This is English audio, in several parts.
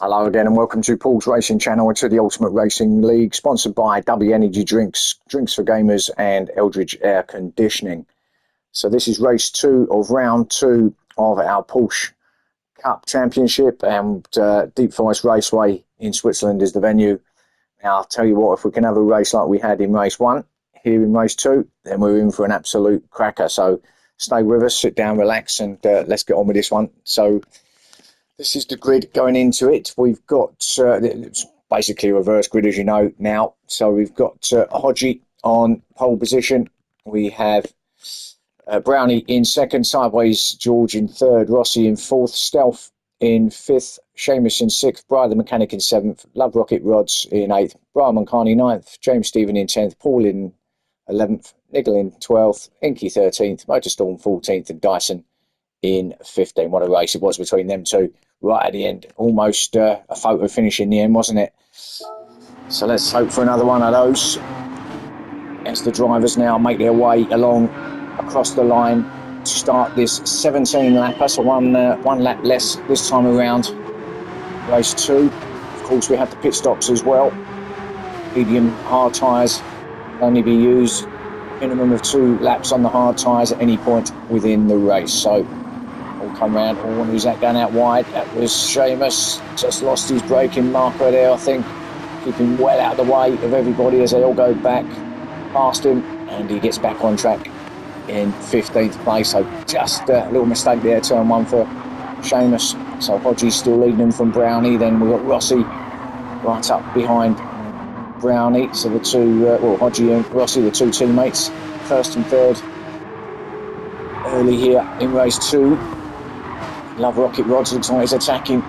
Hello again and welcome to Paul's Racing Channel and to the Ultimate Racing League, sponsored by W Energy Drinks, Drinks for Gamers and Eldridge Air Conditioning. So this is race 2 of round 2 of our Porsche Cup Championship, and Deep Forest Raceway in Switzerland is the venue. Now I'll tell you what, if we can have a race like we had in race 1 here in race 2, then we're in for an absolute cracker. So stay with us, sit down, relax, and let's get on with this one. So this is the grid going into it. We've got it's basically a reverse grid, as you know now. So we've got Hodgie on pole position. We have Brownie in second, Sideways George in third, Rossi in fourth, Stealth in fifth, Seamus in sixth, Brian the Mechanic in seventh, Love Rocket Rods in eighth, Brian Moncani ninth, James Stephen in 10th, Paul in 11th, Nigel in 12th, Inky 13th, Motorstorm 14th, and Dyson in 15th. What a race it was between them two right at the end. Almost a photo finish in the end, wasn't it? So let's hope for another one of those as the drivers now make their way along across the line to start this 17 lapper. So one lap less this time around. Race 2. Of course, we have the pit stops as well. Medium hard tyres only be used. Minimum of 2 laps on the hard tyres at any point within the race. So all come round. Oh, and who's that going out wide? That was Seamus. Just lost his braking marker there, I think. Keeping well out of the way of everybody as they all go back past him. And he gets back on track in 15th place. So just a little mistake there, turn 1 for Seamus. So Hodgie's still leading him from Brownie. Then we've got Rossi right up behind Brownie. So the two, Hodgie and Rossi, the two teammates, first and third. Early here in race 2. Love Rocket Rods looks like he's attacking.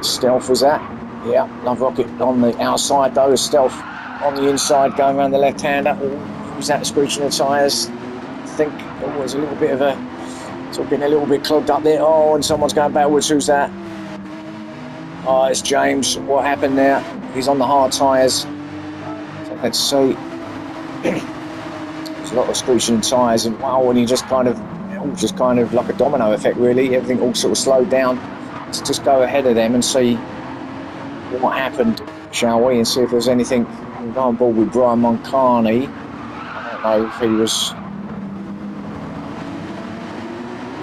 Stealth was that. Yeah, Love Rocket on the outside though. Stealth on the inside going around the left-hander. Was that screeching the tyres? I think it was a little bit of a sort of getting a little bit clogged up there. Oh, and someone's going backwards. Who's that? Oh, it's James. What happened there? He's on the hard tyres. So let's see. There's a lot of screeching tyres, and wow, and he just kind of like a domino effect, really. Everything all sort of slowed down. Let's just go ahead of them and see what happened, shall we? And see if there's anything. We'll go on board with Brian Moncani. I don't know if he was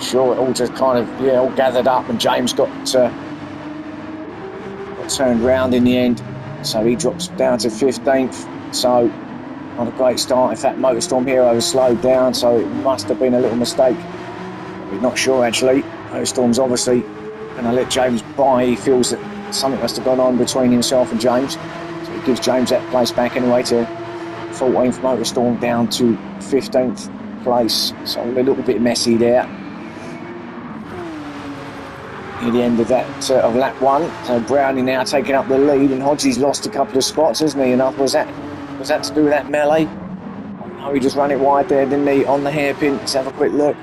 sure. It all just kind of all gathered up, and James got turned round in the end, so he drops down to 15th. So not a great start. In fact, Motorstorm Hero has slowed down, so it must have been a little mistake. We're not sure actually. Motorstorm's obviously going to let James by. He feels that something must have gone on between himself and James, so he gives James that place back anyway to 14th. Motorstorm down to 15th place, so a little bit messy there near the end of that of lap 1. So Brownie now taking up the lead, and Hodgie's lost a couple of spots, hasn't he? Enough was that to do with that melee? Oh, he just ran it wide there, didn't he? On the hairpin. Let's have a quick look.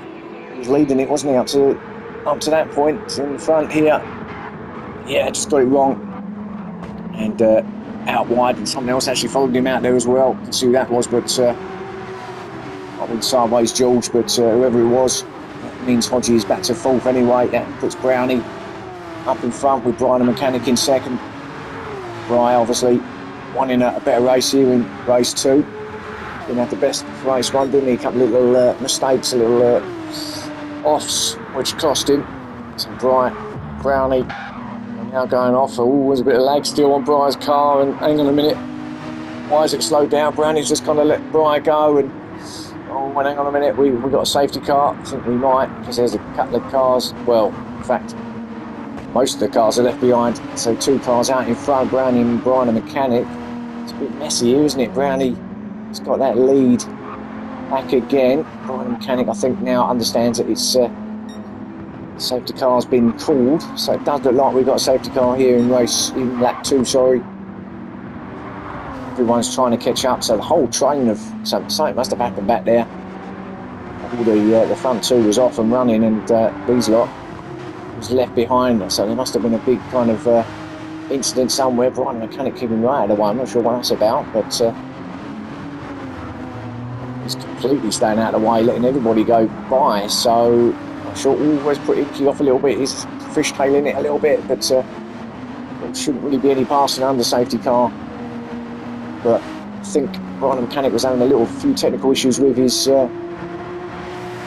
He was leading it, wasn't he? Up to that point. It's in the front here. Yeah, just got it wrong. And out wide, and something else actually followed him out there as well. Can see who that was, but I think Sideways George, but whoever it was, that means Hodgie is back to 4th anyway. That puts Brownie up in front with Brian the Mechanic in 2nd. Brian obviously won in a better race here in race 2. Didn't have the best race 1, didn't he? A couple of little mistakes, a little offs, which cost him. So Brownie now going off. Oh, there's a bit of lag still on Brian's car, and hang on a minute. Why is it slowed down? Brownie's just going to let Brian go, and hang on a minute. We got a safety car. I think we might, because there's a couple of cars. Well, in fact, most of the cars are left behind. So 2 cars out in front, Brownie and Brian the Mechanic. It's a bit messy here, isn't it? Brownie's got that lead back again. Brian the Mechanic, I think, now understands that it's safety car's been called. So it does look like we've got a safety car here in lap 2, sorry. Everyone's trying to catch up, so the whole train of something must have happened back there. All the front 2 was off and running, and these lot was left behind, so there must have been a big kind of incident somewhere. Brian the Mechanic keeping right out of the way. I'm not sure what that's about, but he's completely staying out of the way, letting everybody go by. So I'm sure always put Inky off a little bit. He's fishtailing it a little bit, but shouldn't really be any passing under safety car. But I think Brian the mechanic was having a few technical issues with his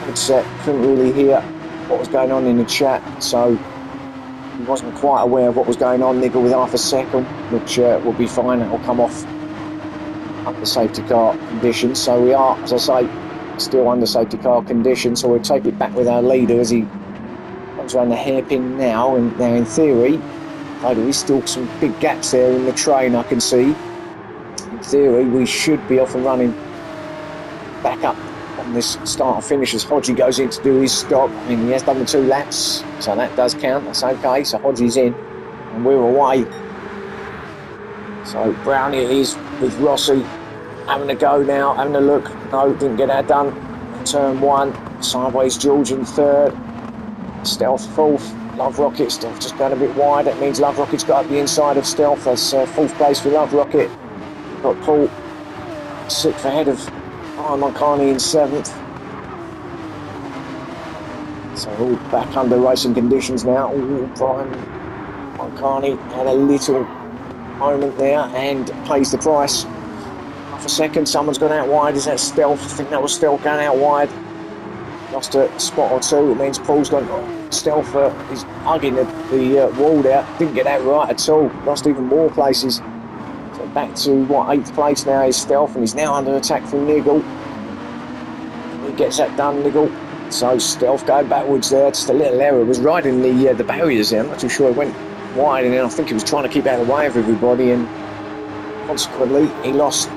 headset. Couldn't really hear what was going on in the chat, so he wasn't quite aware of what was going on. Niggle with half a second, which will be fine. It'll come off under safety car conditions. So we are, as I say, still under safety car conditions. So we'll take it back with our leader as he comes around the hairpin now. And now, in theory, there is still some big gaps there in the train. I can see. In theory, we should be off and running back up on this start and finish as Hodgie goes in to do his stop. I mean, he has done the 2 laps, so that does count. That's okay. So Hodgie's in, and we're away. So Brownie is with Rossi, having a go now, having a look. No, didn't get that done. Turn 1, sideways George in 3rd. Stealth 4th. Love Rocket, Stealth just going a bit wide. That means Love Rocket's got up the inside of Stealth. That's 4th place for Love Rocket. Got Paul 6th ahead of Marcani in 7th. So all back under racing conditions now. Brian Marcani had a little moment there and pays the price. Half a second, someone's gone out wide. Is that Stealth? I think that was Stealth going out wide. Lost a spot or 2. It means Paul's gone. Stealth is hugging the wall there. Didn't get that right at all. Lost even more places. So back to 8th place now is Stealth, and he's now under attack from Niggle. He gets that done, Niggle. So Stealth going backwards there. Just a little error. Was riding the barriers there. I'm not too sure it went wide, and then I think he was trying to keep out of the way of everybody, and consequently he lost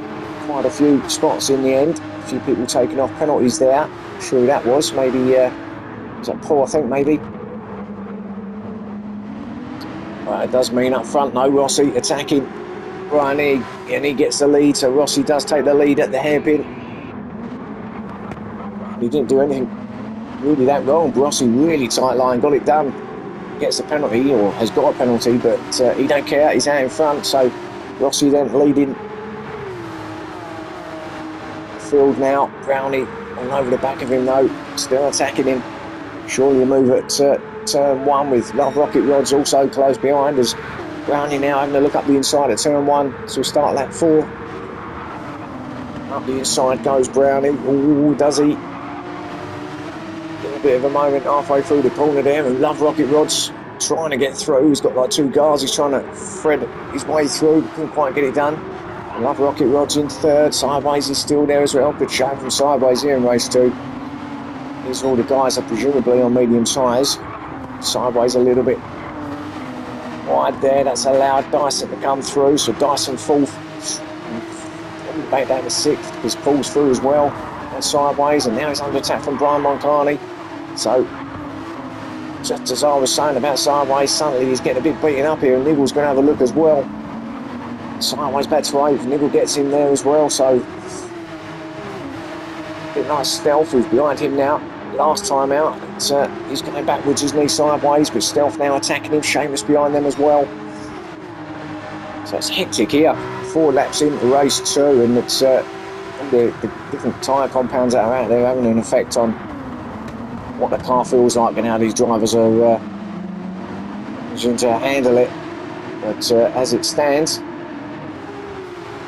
quite a few spots in the end. A few people taking off penalties there. I'm sure who that was. Maybe was that Paul? I think maybe. Well, it does mean up front though, Rossi attacking Brian Egg, and he gets the lead. So Rossi does take the lead at the hairpin. He didn't do anything really that wrong. Rossi really tight line, got it done. Gets the penalty, or has got a penalty, but he don't care. He's out in front. So Rossi then leading the field now. Brownie all over the back of him though, still attacking him. Surely a move at turn 1 with Love Rocket Rods also close behind as Brownie now having a look up the inside at turn 1. So we start lap 4. Up the inside goes Brownie. Ooh, does he? Bit of a moment halfway through the corner there, and Love Rocket Rod's trying to get through. He's got like 2 cars. He's trying to thread his way through. Couldn't quite get it done. And Love Rocket Rod's in 3rd. Sideways is still there as well. Good show from Sideways here in race 2. These are all the guys are presumably on medium size. Sideways a little bit wide there. That's allowed Dyson to come through. So Dyson 4th. Back down to 6th because Paul's through as well. That's Sideways, and now he's under attack from Brian Moncani. So, just as I was saying about Sideways, suddenly he's getting a bit beaten up here, and Niggle's going to have a look as well. Sideways back to 8th, Niggle gets in there as well, so a bit nice Stealth, who's behind him now. Last time out, he's going backwards, isn't he, Sideways, but Stealth now attacking him, Seamus behind them as well. So it's hectic here. 4 laps into race 2, and it's all the different tyre compounds that are out there having an effect on what the car feels like and how these drivers are managing to handle it. But as it stands,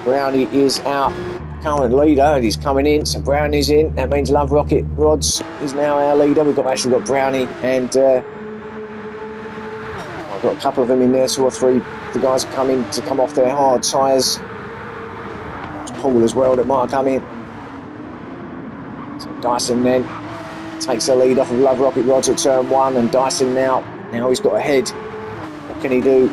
Brownie is our current leader, and he's coming in. So Brownie's in. That means Love Rocket Rods is now our leader. We've actually got Brownie and I've got a couple of them in there, 2 or 3. The guys are coming to come off their hard tyres. There's Paul as well that might come in. So Dyson then takes the lead off of Love Rocket Rods at turn 1, and Dyson now he's got ahead. What can he do?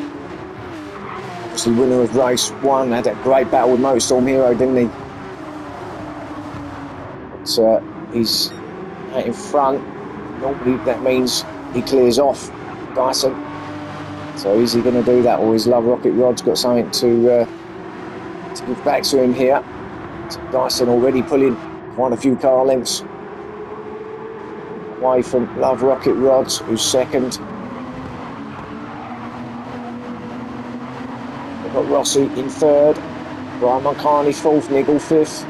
Obviously winner of race 1, had that great battle with Motorstorm Hero, didn't he? But he's out in front. Normally that means he clears off Dyson. So is he going to do that, or is Love Rocket Rod's got something to give back to him here? So Dyson already pulling quite a few car lengths away from Love Rocket Rods, who's 2nd. We've got Rossi in 3rd, Brian Moncani 4th, Niggle 5th,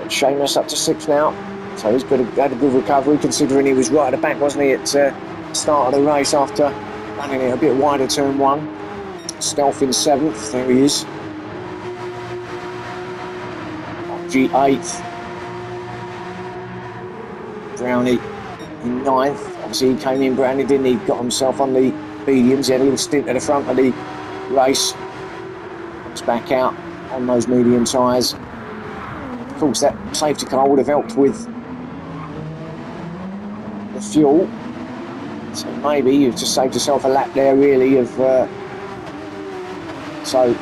and Seamus up to 6th now. So he's had a good recovery, considering he was right at the back, wasn't he, at the start of the race after running it a bit wide at turn 1. Stealth in 7th, there he is. G 8th. Brownie in 9th. Obviously he came in, Brownie, didn't he? Got himself on the mediums. He had a little stint at the front of the race. Comes back out on those medium tyres. Of course, that safety car would have helped with the fuel. So maybe you've just saved yourself a lap there, really, of... so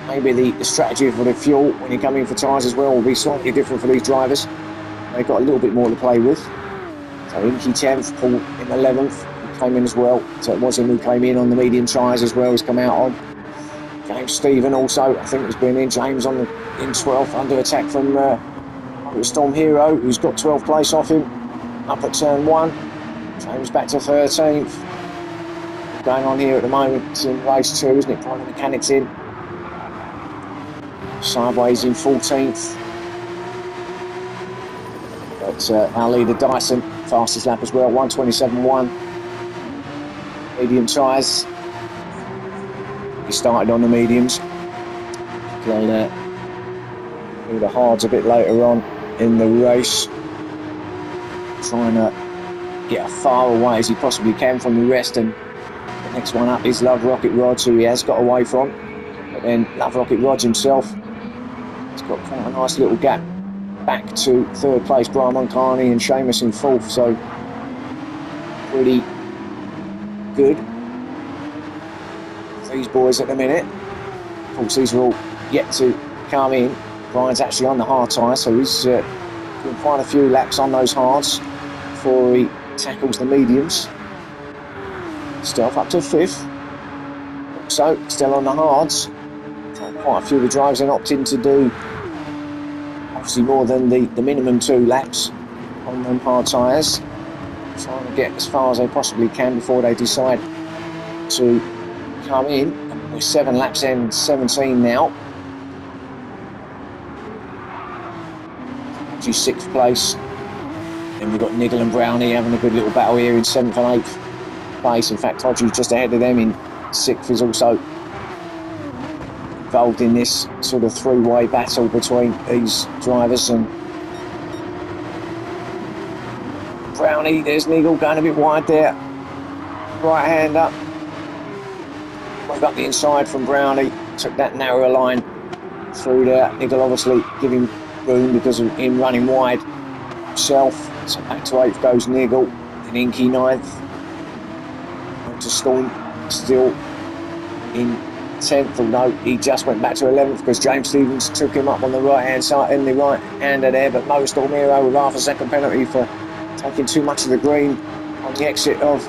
maybe the strategy for the fuel when you come in for tyres as well will be slightly different for these drivers. They've got a little bit more to play with. So Inky 10th, Paul in 11th, he came in as well. So it was him who came in on the medium tyres as well, he's come out on. James Stephen also, I think, has been in. James in 12th, under attack from Storm Hero, who's got 12th place off him, up at turn 1. James back to 13th. Going on here at the moment in race 2, isn't it? Private Mechanics in. Sideways in 14th. But our leader Dyson, fastest lap as well, 1:27.1. Medium tyres. He started on the mediums. He'll do the hards a bit later on in the race. Trying to get as far away as he possibly can from the rest. And the next one up is Love Rocket Rod, who he has got away from. But then Love Rocket Rod himself has got quite a nice little gap back to 3rd place, Brian Moncani and Seamus in 4th. So pretty good. These boys at the minute. Of course, these are all yet to come in. Brian's actually on the hard tyre, so he's doing quite a few laps on those hards before he tackles the mediums. Stealth up to 5th. So, still on the hards. So quite a few of the drivers are opting to do obviously more than the minimum 2 laps on them hard tyres. Trying to get as far as they possibly can before they decide to come in. We're 7 laps in, 17 now. She's 6th place. Then we've got Nigel and Brownie having a good little battle here in 7th and 8th place. In fact, Hodgie's just ahead of them in 6th, is also involved in this sort of 3-way battle between these drivers. And Brownie, there's Nigel going a bit wide there. Right hand up. Went up the inside from Brownie, took that narrower line through there. Nigel obviously giving room because of him running wide himself. So back to 8th goes Nigel, then Inky 9th. To Storm still in 10th, although he just went back to 11th because James Stevens took him up on the right hand side, in the right hander there. But Motorstorm Hero with half a second penalty for taking too much of the green on the exit of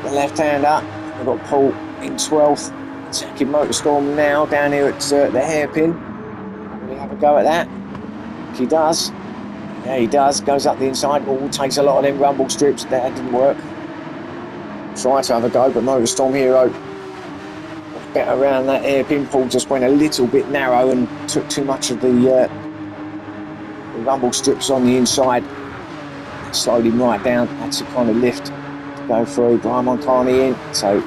the left hander. We've got Paul in 12th, attacking Motorstorm now down here at the hairpin. Will he have a go at that? He does. Yeah, he does. Goes up the inside. Oh, takes a lot of them rumble strips. That didn't work. Try to have a go, but Motorstorm Hero better around that hairpin. Paul just went a little bit narrow and took too much of the rumble strips on the inside. Slowed him right down. Had to kind of lift to go through. Brian Moncani in. So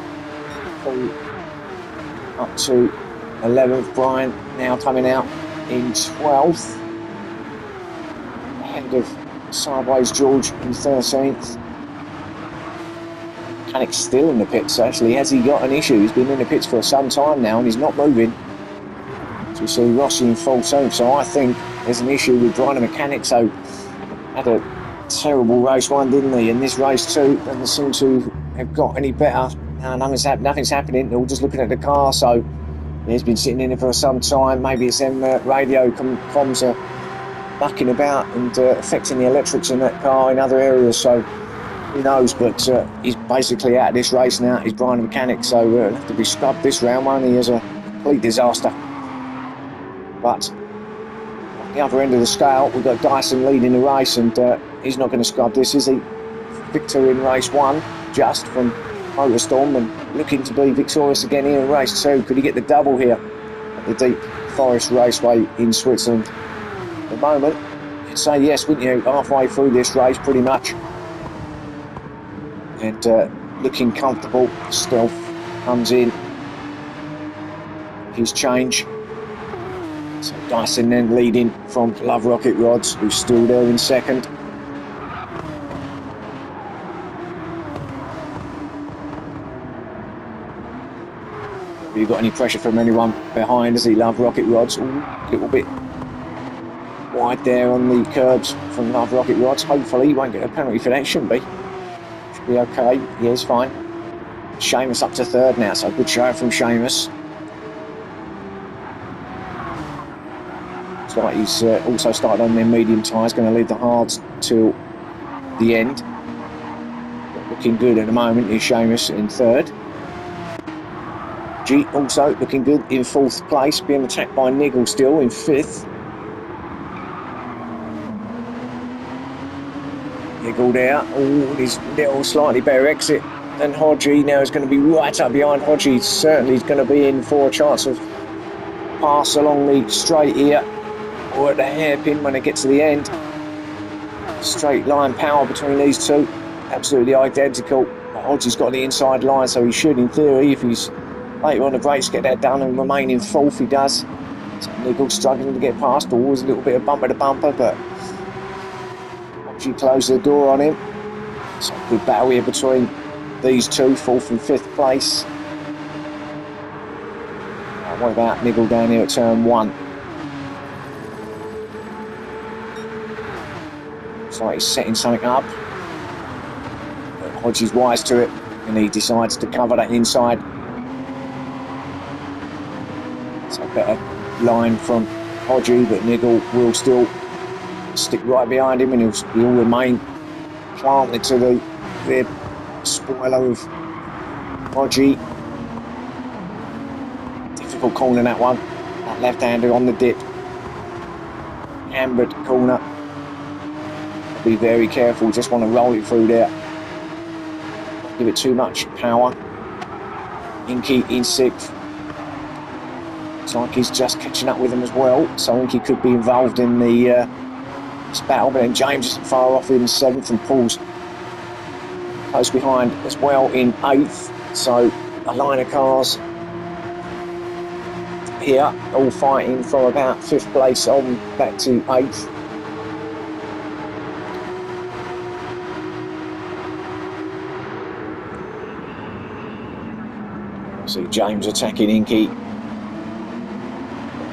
Paul up to 11th. Brian now coming out in 12th. Ahead of Sideways George in 13th. Mechanic's still in the pits, actually. Has he got an issue? He's been in the pits for some time now and he's not moving. So you see Rossi in 14th. So I think there's an issue with Brian Mechanic. So had a terrible race 1, didn't he? And this race 2 doesn't seem to have got any better. Nothing's happening. They're all just looking at the car. So he's been sitting in it for some time. Maybe it's them radio comms are mucking about and affecting the electrics in that car in other areas. So who knows? But he's basically out of this race now. He's Brian Mechanic. So he'll have to be scrubbed this round. One, he is a complete disaster. But on the other end of the scale, we've got Dyson leading the race, and he's not going to scrub this, is he? Victor in race 1, just from Motorstorm, and looking to be victorious again here in race 2. Could he get the double here at the Deep Forest Raceway in Switzerland? At the moment, you'd say yes, wouldn't you? Halfway through this race, pretty much. And looking comfortable. Stealth comes in his change. So Dyson then leading from Love Rocket Rods, who's still there in second. Have you got any pressure from anyone behind as he Love Rocket Rods? Ooh, a little bit wide there on the curbs from Love Rocket Rods. Hopefully he won't get a penalty for that. Shouldn't be. Should be okay. Yeah, he's fine. Seamus up to third now, so good show from Seamus. Looks like he's also started on their medium tyres, going to leave the hards till the end. Looking good at the moment is Seamus in third. G also looking good in fourth place, being attacked by Niggle still in fifth. Niggle there, oh, his little slightly better exit than Hodgie. Now is going to be right up behind Hodgie. Certainly he's going to be in for a chance of pass along the straight here, or at the hairpin when it gets to the end. Straight line power between these two, absolutely identical. Hodgie's got the inside line, so he should, in theory, if he's later on the brakes, get that done and remain in fourth. He does. So Niggle struggling to get past. Always a little bit of bumper to bumper, but Hodgie closed the door on him. So good battle here between these two, fourth and fifth place. What about Niggle down here at turn one? Looks like he's setting something up. But Hodgie's wise to it, and he decides to cover that inside. So a better line from Hodgie, but Niggle will still stick right behind him, and he'll remain planted to the rear spoiler of Hodgie. Difficult corner that one. That left-hander on the dip. Ambered corner. Be very careful, just want to roll it through there. Don't give it too much power. Inky in sixth. Looks like he's just catching up with him as well, so Inky could be involved in the this battle, but then James isn't far off in seventh, and Paul's close behind as well in eighth. So a line of cars here, all fighting from about fifth place on back to eighth. See James attacking Inky.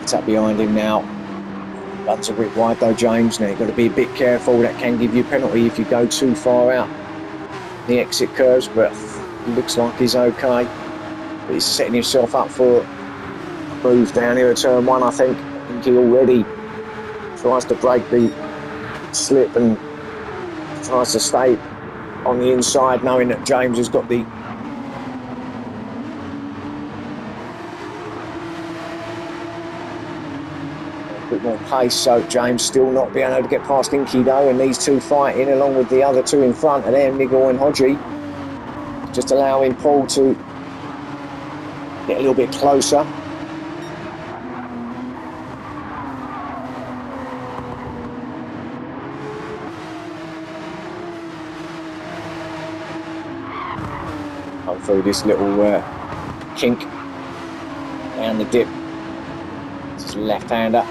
It's up behind him now. Runs a bit wide though, James. Now you've got to be a bit careful. That can give you a penalty if you go too far out the exit curves, but he looks like he's okay. But he's setting himself up for a move down here at turn one, I think. Inky already tries to break the slip and tries to stay on the inside, knowing that James has got the bit more pace, so James still not being able to get past Inky though, and these two fighting along with the other two in front of them, Niggle and Hodgie, just allowing Paul to get a little bit closer. Come through this little kink down the dip. This is left-hander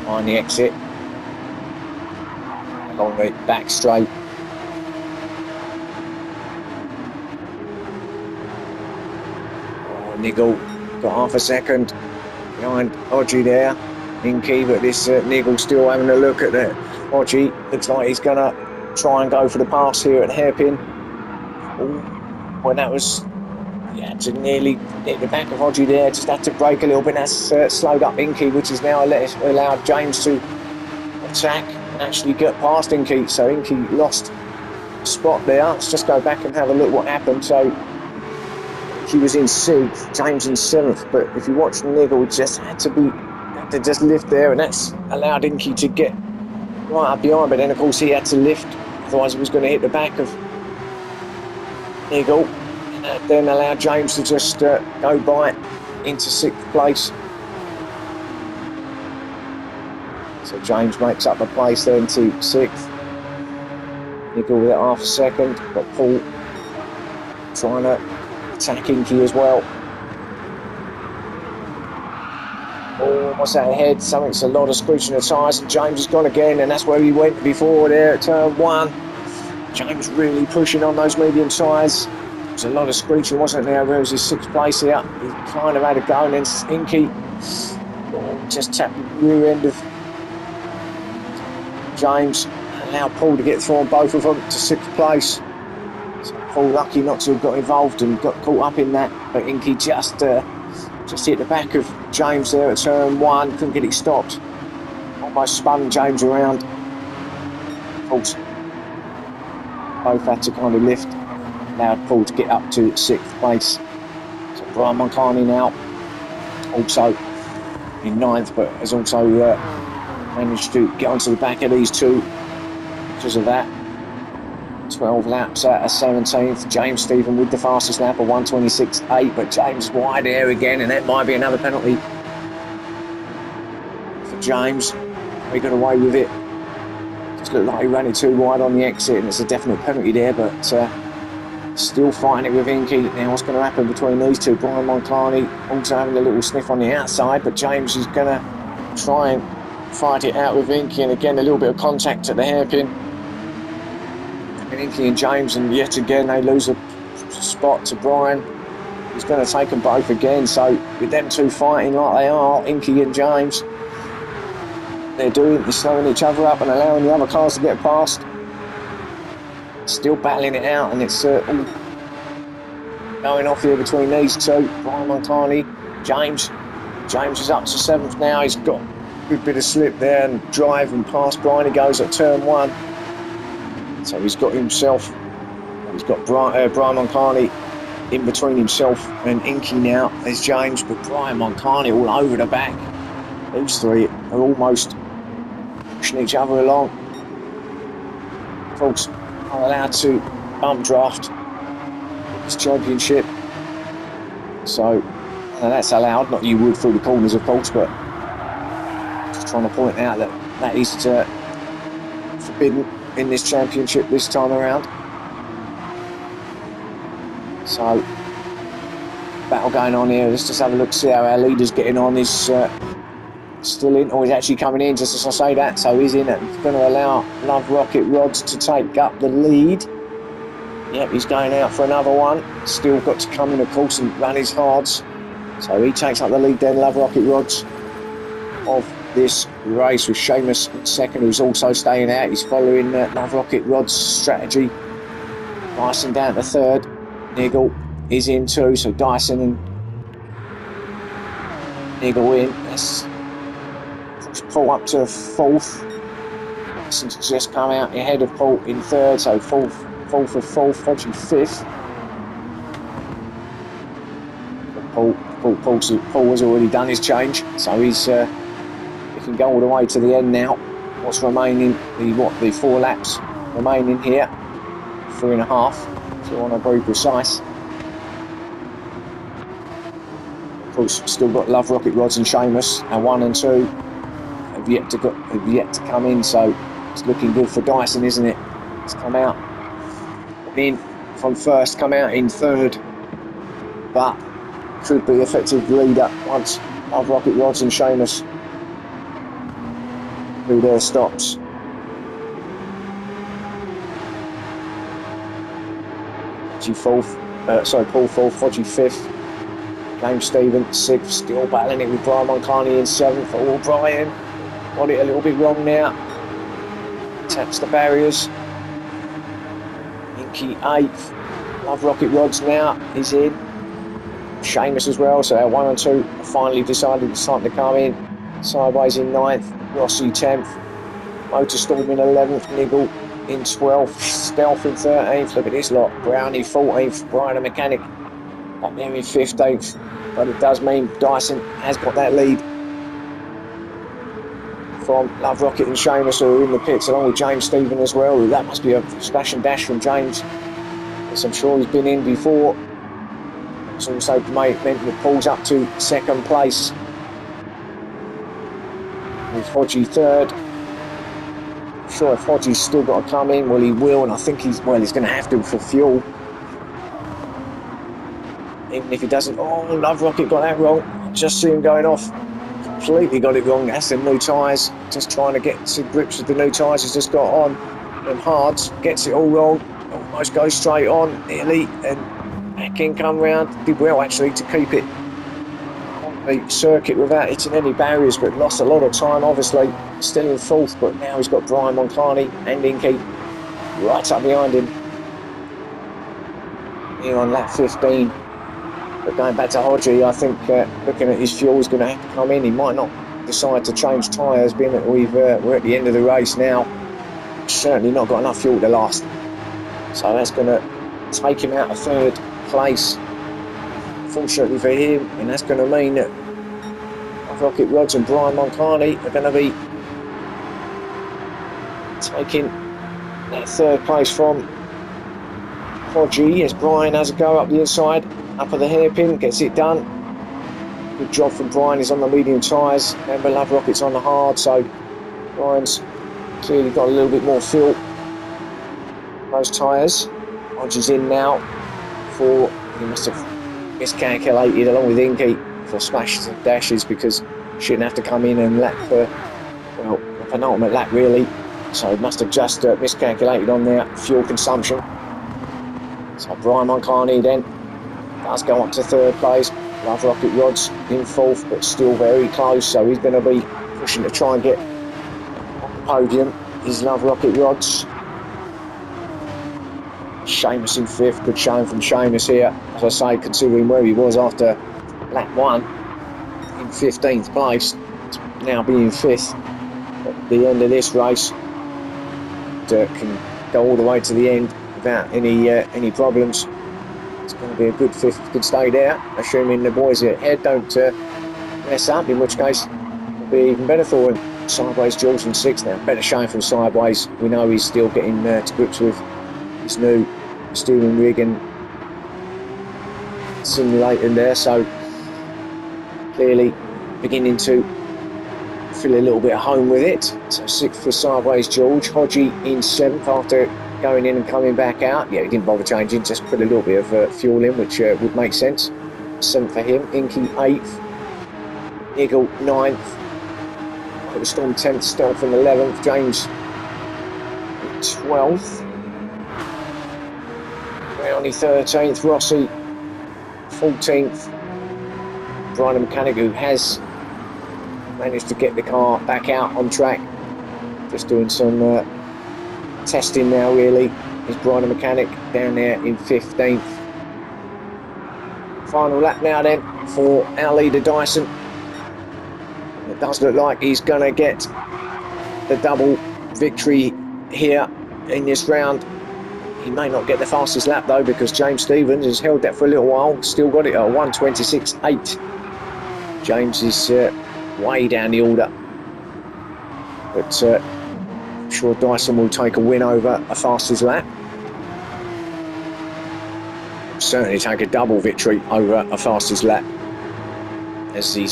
on the exit, along the back straight. Niggle got half a second behind Hodgie there, Inky, but this Niggle still having a look at the Hodgie. Looks like he's gonna try and go for the pass here at the hairpin. Ooh, when that was, yeah, to nearly hit the back of Hodgie there, just had to brake a little bit. That's slowed up Inky, which has now allowed James to attack and actually get past Inky. So Inky lost spot there. Let's just go back and have a look what happened. So he was in sixth, James in seventh, but if you watch Niggle, just had to just lift there, and that's allowed Inky to get right up behind. But then of course he had to lift, otherwise he was going to hit the back of Niggle. Then allowed James to just go by into sixth place. So James makes up a place then to sixth. Niggle with half a second, but Paul trying to attack Inky as well. Oh, what's that ahead? Something's a lot of screeching the tyres, and James has gone again, and that's where he went before there at turn 1. James really pushing on those medium tyres. There's a lot of screeching, wasn't there? Where was his 6th place here? He kind of had a go, and then Inky just tapped the rear end of James, allowed Paul to get through on both of them to 6th place. So Paul lucky not to have got involved and got caught up in that, but Inky just hit the back of James there at turn 1, couldn't get it stopped. Almost spun James around. Of course, both had to kind of lift, allowed Paul to get up to 6th place. So Brian Moncani now also in 9th, but has also managed to get onto the back of these two because of that. 12 laps out of 17th. James Stephen with the fastest lap of 1:26.8, but James wide there again, and that might be another penalty for James. He got away with it. Just looked like he ran it too wide on the exit, and it's a definite penalty there, but still fighting it with Inky. Now what's going to happen between these two? Brian Moncani also having a little sniff on the outside, but James is going to try and fight it out with Inky, and again a little bit of contact at the hairpin. Inky and James, and yet again they lose a spot to Brian. He's going to take them both again, so with them two fighting like they are, Inky and James, they're slowing each other up and allowing the other cars to get past. Still battling it out, and it's all going off here between these two. Brian Moncani, James is up to 7th now. He's got a good bit of slip there and drive and past Brian. He goes at turn 1. So he's got Brian Moncani in between himself and Inky now. There's James, but Brian Moncani all over the back. These three are almost pushing each other along. Folks are allowed to bump draft this championship. So that's allowed, not you would through the corners of course, but just trying to point out that is forbidden in this championship this time around. So battle going on here. Let's just have a look, see how our leader's getting on. He's still in, or he's actually coming in just as I say that, so he's in it. He's going to allow Love Rocket Rods to take up the lead. Yep, he's going out for another one. Still got to come in of course and run his hards, so he takes up the lead then, Love Rocket Rods, of this race, with Seamus in 2nd, who's also staying out. He's following Love Rocket Rod's strategy. Dyson down to 3rd. Niggle is in too, so Dyson and Niggle in. Let's push Paul up to 4th. Dyson's just come out ahead of Paul in 3rd, so 4th for 4th, Fodgy 5th. Paul has already done his change, so he can go all the way to the end now. What's remaining? The 4 laps remaining here, 3.5. If you want to be precise. Of course, still got Love Rocket Rods and Seamus, and 1 and 2 have yet to come in. So it's looking good for Dyson, isn't it? It's come out in from 1st, come out in 3rd, but could be effective leader once Love Rocket Rods and Seamus do their stops. Paul 4th, Fodgy 5th, James Stephen 6th, still battling it with Brian Moncani in 7th. Oh, Brian got it a little bit wrong now, taps the barriers. Inky 8th, Love Rocket Rods now is in, Seamus as well, so our 1 and 2 finally decided it's time to come in. Sideways in 9th, Rossi 10th, Motorstorm in 11th, Niggle in 12th, Stealth in 13th. Look at this lot. Brownie 14th, Brian the Mechanic up there in 15th. But it does mean Dyson has got that lead from Love Rocket and Seamus, who are in the pits, along with James Stephen as well. That must be a splash and dash from James, as I'm sure he's been in before. It's also meant that Paul's up to 2nd place, with Fodgy 3rd. Sure, if Fodgy's still got to come in, well he will, and I think he's going to have to for fuel. Even if he doesn't, Love Rocket got that wrong. Just see him going off. completely got it wrong. That's the new tyres. Just trying to get to grips with the new tyres he's just got on. And Hards gets it all wrong. Almost goes straight on, nearly, and back in, come round. Did well actually to keep it on the circuit without hitting any barriers, but lost a lot of time. Obviously, still in fourth, but now he's got Brian Monclani and Inky right up behind him. Here on lap 15. But going back to Hodgie, I think looking at his fuel is going to have to come in. He might not decide to change tyres, being that we're at the end of the race now. Certainly not got enough fuel to last. So that's going to take him out of third place, fortunately for him, and that's going to mean that Rocket Rods and Brian Monclani are going to be taking that third place from Hodgie as Brian has a go up the inside, up at the hairpin, gets it done. Good job from Brian, he's on the medium tyres. Remember, Love Rocket's on the hard, so Brian's clearly got a little bit more feel. Those tyres. Hodgie's in now for, he must have miscalculated along with Inky for smashes and dashes because shouldn't have to come in and lap the penultimate lap really. So he must have just miscalculated on their fuel consumption. So Brian Monclani then does go up to third place. Love Rocket Rods in fourth, but still very close. So he's going to be pushing to try and get on the podium. Is Love Rocket Rods. Seamus in fifth. Good showing from Seamus here. As I say, considering where he was after lap 1 in 15th place, now being fifth at the end of this race, can go all the way to the end without any problems. It's going to be a good fifth, could stay there, assuming the boys ahead don't mess up, in which case it'll be even better for him. Sideways George in sixth now. Better showing from Sideways. We know he's still getting to grips with his new steering rig and simulator there, so clearly beginning to feel a little bit at home with it. So sixth for Sideways George. Hodgie in seventh after going in and coming back out. Yeah, he didn't bother changing, just put a little bit of fuel in, which would make sense. Seventh for him. Inky eighth. Eagle ninth. Storm 10th. Stealth in 11th. James 12th. Brownie 13th. Rossi 14th. Brian the mechanic, who has managed to get the car back out on track, just doing some testing now really, is Brian the mechanic down there in 15th. Final lap now then for our leader Dyson. It does look like he's going to get the double victory here in this round. He may not get the fastest lap though, because James Stevens has held that for a little while, still got it at 1:26.8. James is way down the order, but I'm sure Dyson will take a win over a fastest lap. Certainly take a double victory over a fastest lap as he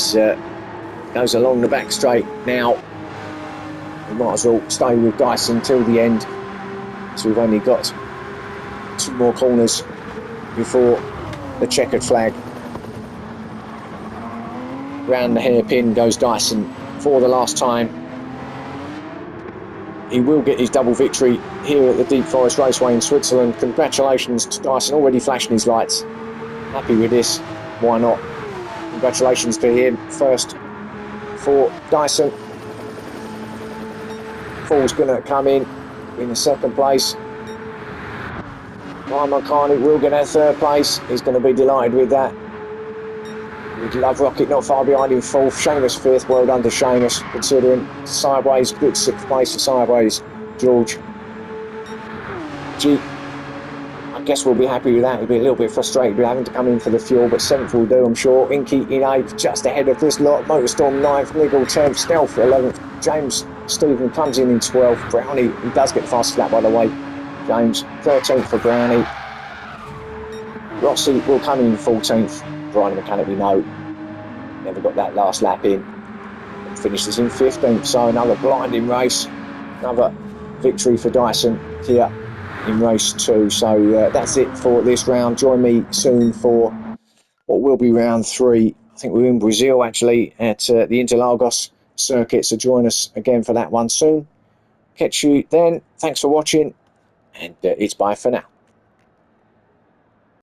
goes along the back straight now. We might as well stay with Dyson till the end, so we've only got 2 more corners before the checkered flag. Round the hairpin goes Dyson for the last time. He will get his double victory here at the Deep Forest Raceway in Switzerland. Congratulations to Dyson, already flashing his lights. Happy with this, why not? Congratulations to him. First for Dyson. Paul's going to come in the second place. Brian Monclani will get our third place. He's going to be delighted with that. With Love Rocket not far behind in fourth. Seamus fifth. Well done to Seamus, considering. Sideways, good sixth place for Sideways George. I guess we'll be happy with that. He'll be a little bit frustrated with having to come in for the fuel, but seventh will do, I'm sure. Inky in eighth, just ahead of this lot. Motorstorm ninth. Niggle 10th. Stealth 11th. James Stephen comes in 12th. Brownie, he does get the fastest lap by the way. James 13th for Brownie. Rossi will come in 14th. Brian the mechanic, we know, never got that last lap in. Finishes in 15th, so another blinding race. Another victory for Dyson here in race 2. So that's it for this round. Join me soon for what will be round 3 I think we're in Brazil actually at the Interlagos circuit, so join us again for that one soon. Catch you then. Thanks for watching, and it's bye for now.